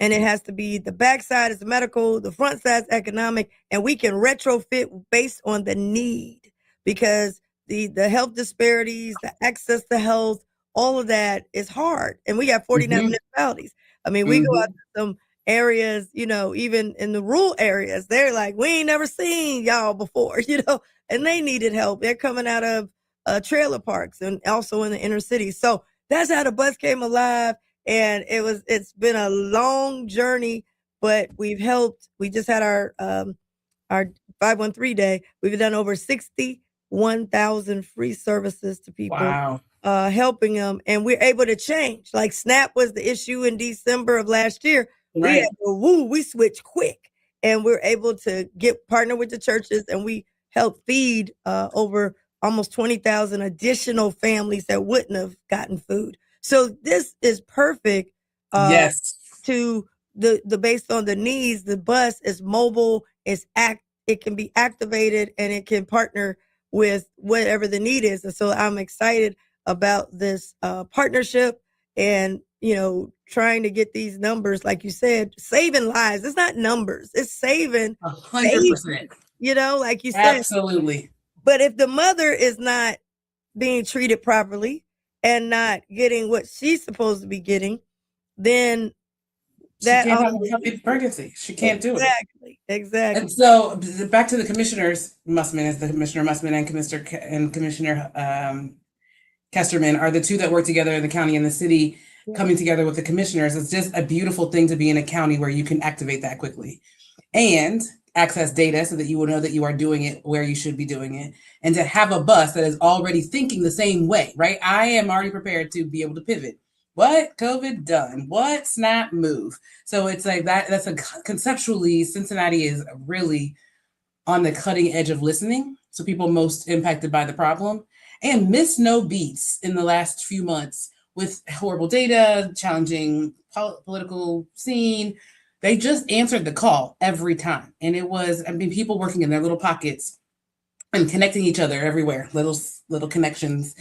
And it has to be the backside is the medical, the front side is economic, and we can retrofit based on the need, because the health disparities, the access to health, all of that is hard. And we got 49 municipalities. I mean, we go out to some areas, even in the rural areas, they're like, we ain't never seen y'all before, and they needed help. They're coming out of trailer parks and also in the inner city. So that's how the bus came alive. And it's been a long journey, but we've helped. We just had our 513 day. We've done over 61,000 free services to people. Wow. Helping them, and we're able to change. Like SNAP was the issue in December of last year. Right. We switched quick, and we're able to partner with the churches, and we help feed over almost 20,000 additional families that wouldn't have gotten food. So this is perfect. Yes. To the based on the needs, the bus is mobile, it's it can be activated and it can partner with whatever the need is. And so I'm excited about this partnership and, trying to get these numbers, like you said, saving lives. It's not numbers, it's saving 100%. Like you said. Absolutely. But if the mother is not being treated properly and not getting what she's supposed to be getting, then she can't have a healthy pregnancy. She can't do it. Exactly. And so back to the commissioners, Musman is the Commissioner Musman and Commissioner Kesterman are the two that work together in the county and the city, coming together with the commissioners. It's just a beautiful thing to be in a county where you can activate that quickly and access data so that you will know that you are doing it where you should be doing it, and to have a bus that is already thinking the same way, right? I am already prepared to be able to pivot. What? COVID done. What? Snap, move. So it's like that's conceptually, Cincinnati is really on the cutting edge of listening. So people most impacted by the problem and missed no beats in the last few months with horrible data, challenging political scene. They just answered the call every time. And it was, people working in their little pockets and connecting each other everywhere, little connections.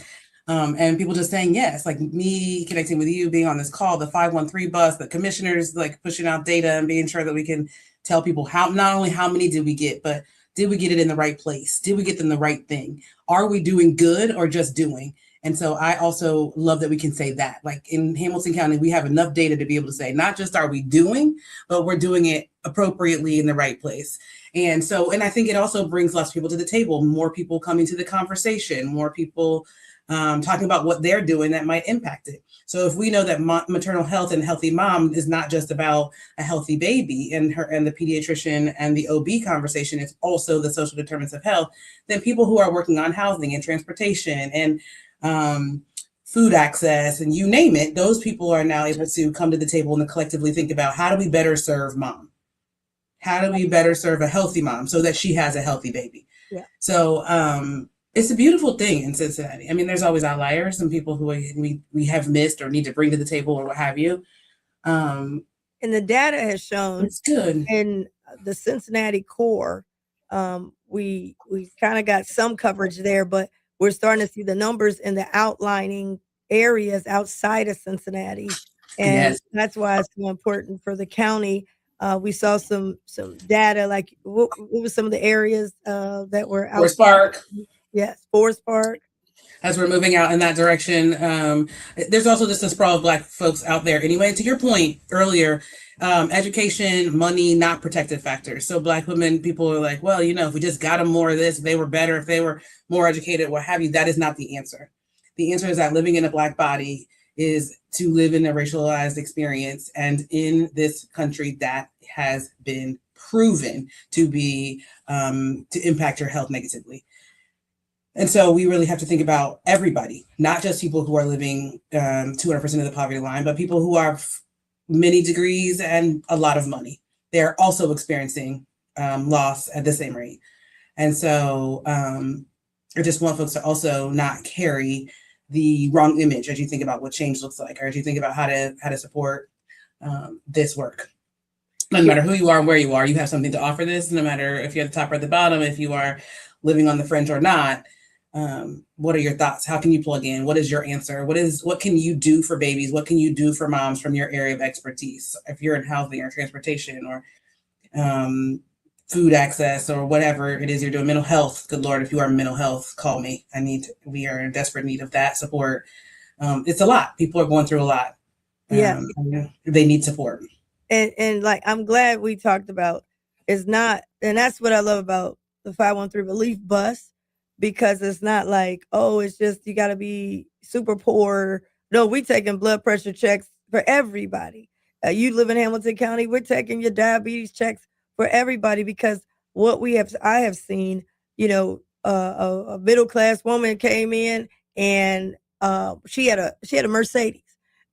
And people just saying yes, like me connecting with you, being on this call, the 513 bus, the commissioners like pushing out data and being sure that we can tell people not only how many did we get, but did we get it in the right place? Did we get them the right thing? Are we doing good or just doing? And so I also love that we can say that. Like in Hamilton County, we have enough data to be able to say, not just are we doing, but we're doing it appropriately in the right place. And so, and I think it also brings less people to the table, more people coming to the conversation, more people talking about what they're doing that might impact it. So if we know that maternal health and healthy mom is not just about a healthy baby and the pediatrician and the OB conversation, it's also the social determinants of health, then people who are working on housing and transportation and food access and you name it, those people are now able to come to the table and collectively think about how do we better serve mom? How do we better serve a healthy mom so that she has a healthy baby? Yeah. So it's a beautiful thing in Cincinnati. I mean, there's always outliers and people who we have missed or need to bring to the table or what have you. And the data has shown it's good in the Cincinnati core. We kind of got some coverage there, but we're starting to see the numbers in the outlining areas outside of Cincinnati. And that's why it's so important for the county. We saw some data, like what was some of the areas that were out. Forest Park. Yes, Forest Park. As we're moving out in that direction, there's also just a sprawl of Black folks out there. Anyway, to your point earlier, education, money, not protective factors. So Black women, people are like, well, if we just got them more of this, if they were better, if they were more educated, what have you, that is not the answer. The answer is that living in a Black body is to live in a racialized experience. And in this country, that has been proven to be, to impact your health negatively. And so we really have to think about everybody, not just people who are living 200% of the poverty line, but people who have many degrees and a lot of money. They're also experiencing loss at the same rate. And so I just want folks to also not carry the wrong image as you think about what change looks like, or as you think about how to support this work. No matter who you are and where you are, you have something to offer this, no matter if you're at the top or at the bottom, if you are living on the fringe or not. What are your thoughts? How can you plug in? What is your answer? What can you do for babies? What can you do for moms from your area of expertise? If you're in housing or transportation or food access or whatever it is you're doing, mental health, good Lord, if you are in mental health, call me. We are in desperate need of that support. It's a lot. People are going through a lot. Yeah. They need support. And like, I'm glad we talked about it's not, and that's what I love about the 513 relief bus, because it's not like, oh, it's just, you got to be super poor. No, we taking blood pressure checks for everybody. You live in Hamilton County, we're taking your diabetes checks for everybody, because I have seen, a middle-class woman came in and she had a Mercedes.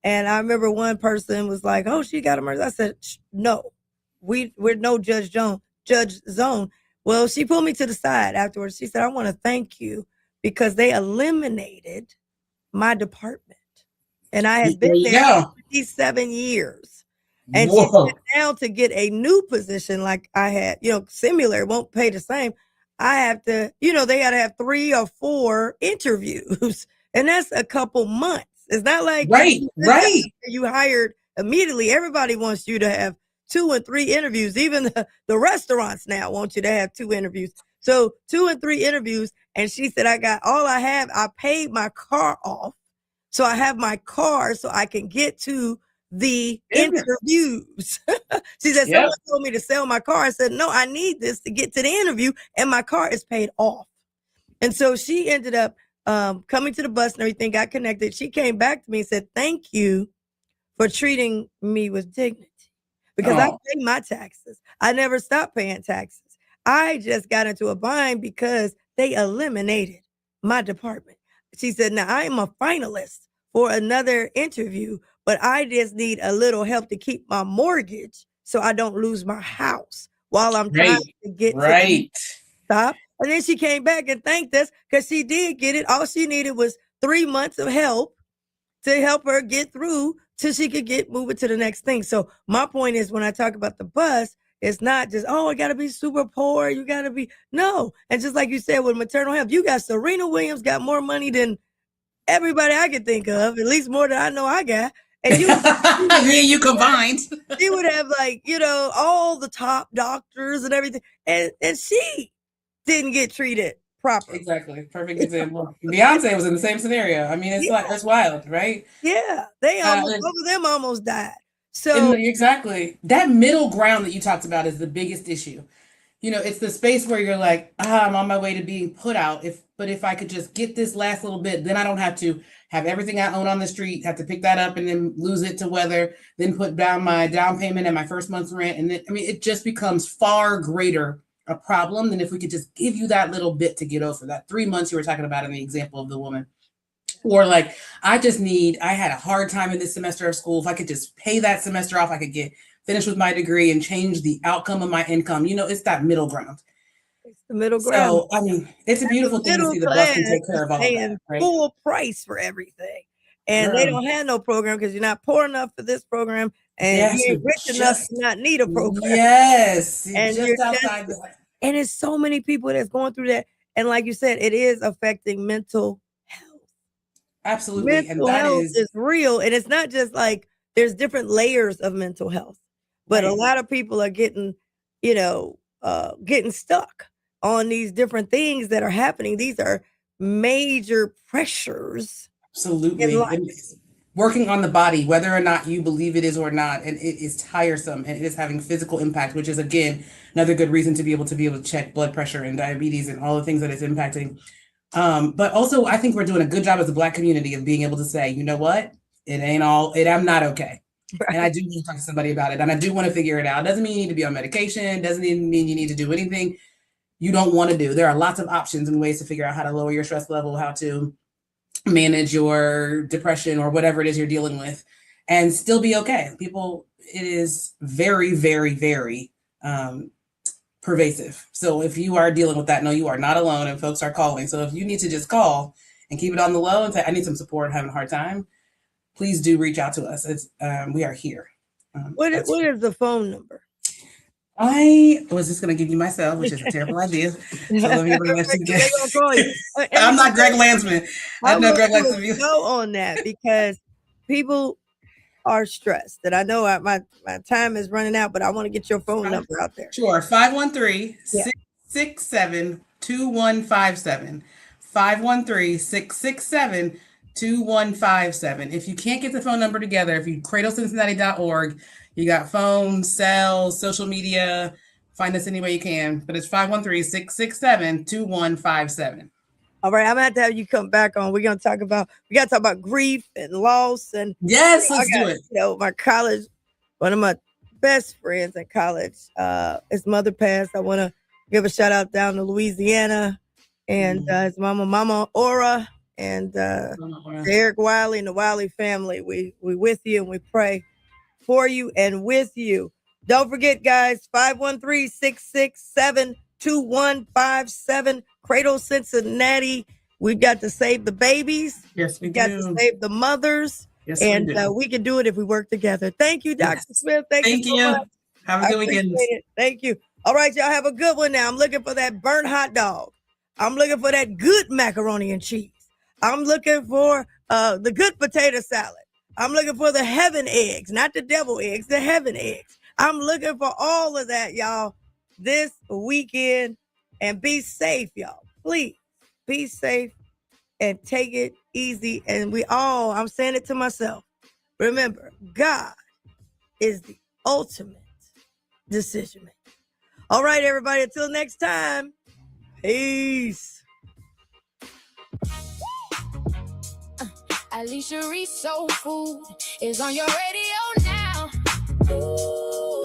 And I remember one person was like, oh, she got a Mercedes. I said, no, we're no judge zone. Well, she pulled me to the side afterwards. She said, I want to thank you because they eliminated my department. And I had been there for 57 years. And she Whoa. said now to get a new position like I had, similar, it won't pay the same. I have to, they got to have 3 or 4 interviews, and that's a couple months. It's not like Right. you hired immediately. Everybody wants you to have 2 and 3 interviews. Even the restaurants now want you to have 2 interviews. So 2 and 3 interviews. And she said, I paid my car off. So I have my car so I can get to the interviews. She said, someone told me to sell my car. I said, no, I need this to get to the interview, and my car is paid off. And so she ended up coming to the bus and everything, got connected. She came back to me and said, thank you for treating me with dignity, because I pay my taxes. I never stopped paying taxes. I just got into a bind because they eliminated my department. She said, now I am a finalist for another interview, but I just need a little help to keep my mortgage so I don't lose my house while I'm trying to get to the stop. And then she came back and thanked us because she did get it. All she needed was 3 months of help to help her get through till she could get moving to the next thing. So my point is, when I talk about the bus, it's not just, I got to be super poor. You got to be, no. And just like you said, with maternal health, you got Serena Williams got more money than everybody I could think of, at least more than I know I got. And you combined. She would have all the top doctors and everything. And she didn't get treated properly. Exactly. Perfect example. Beyonce was in the same scenario. I mean, it's wild, right? Yeah. They both of them almost died. So exactly. That middle ground that you talked about is the biggest issue. It's the space where you're like, I'm on my way to being put out. But if I could just get this last little bit, then I don't have to have everything I own on the street, have to pick that up and then lose it to weather, then put down my down payment and my first month's rent. And then, it just becomes far greater a problem than if we could just give you that little bit to get over that 3 months you were talking about in the example of the woman. Or I had a hard time in this semester of school. If I could just pay that semester off, I could get finished with my degree and change the outcome of my income. It's that middle ground. It's the middle ground. So, it's a beautiful thing to see the bus can take care of all of that. Right? Full price for everything. And they don't have no program because you're not poor enough for this program. And you're rich enough to not need a program. Yes. And just outside that. And it's so many people that's going through that. And like you said, it is affecting mental health. Absolutely. Mental health is real. And it's not just there's different layers of mental health. But a lot of people are getting stuck on these different things that are happening. These are major pressures. Absolutely. Working on the body, whether or not you believe it is or not, and it is tiresome and it is having physical impact, which is, again, another good reason to be able to check blood pressure and diabetes and all the things that it's impacting. But also, I think we're doing a good job as a Black community of being able to say, you know what, I'm not okay. Right. And I do need to talk to somebody about it. And I do want to figure it out. Doesn't mean you need to be on medication. Doesn't even mean you need to do anything you don't want to do. There are lots of options and ways to figure out how to lower your stress level, how to manage your depression or whatever it is you're dealing with and still be okay. It is very, very, very pervasive. So if you are dealing with that, no, you are not alone and folks are calling. So if you need to just call and keep it on the low and say, I need some support, I'm having a hard time, please do reach out to us. We are here. What is the phone number? I was just going to give you myself, which is a terrible idea. So let me I'm not Greg Landsman. I know Greg Landsman. Go on that because people are stressed. And I know my time is running out, but I want to get your phone number out there. Sure. 513-667-2157. 513-667-2157. If you can't get the phone number together, if you cradlecincinnati.org, you got phone, cell, social media, find us any way you can, but it's 513-667-2157. All right, I'm going to have you come back on. We got to talk about grief and loss. And yes, let's do it. My college, one of my best friends in college, his mother passed. I want to give a shout out down to Louisiana and his mama Aura and Eric Wiley and the Wiley family. We with you and we pray for you and with you. Don't forget, guys, 513-667-2157, Cradle, Cincinnati. We've got to save the babies. Yes, we got to save the mothers. Yes, and we do. we can do it if we work together. Thank you, Dr. Yes. Smith. Thank you so much. Have a good weekend. Appreciate it. Thank you. All right, y'all have a good one now. I'm looking for that burnt hot dog. I'm looking for that good macaroni and cheese. I'm looking for the good potato salad. I'm looking for the heaven eggs, not the devil eggs, the heaven eggs. I'm looking for all of that, y'all, this weekend. And be safe, y'all. Please be safe and take it easy. And I'm saying it to myself. Remember, God is the ultimate decision maker. All right, everybody, until next time, peace. Alicia Reece Soul Food is on your radio now. Ooh.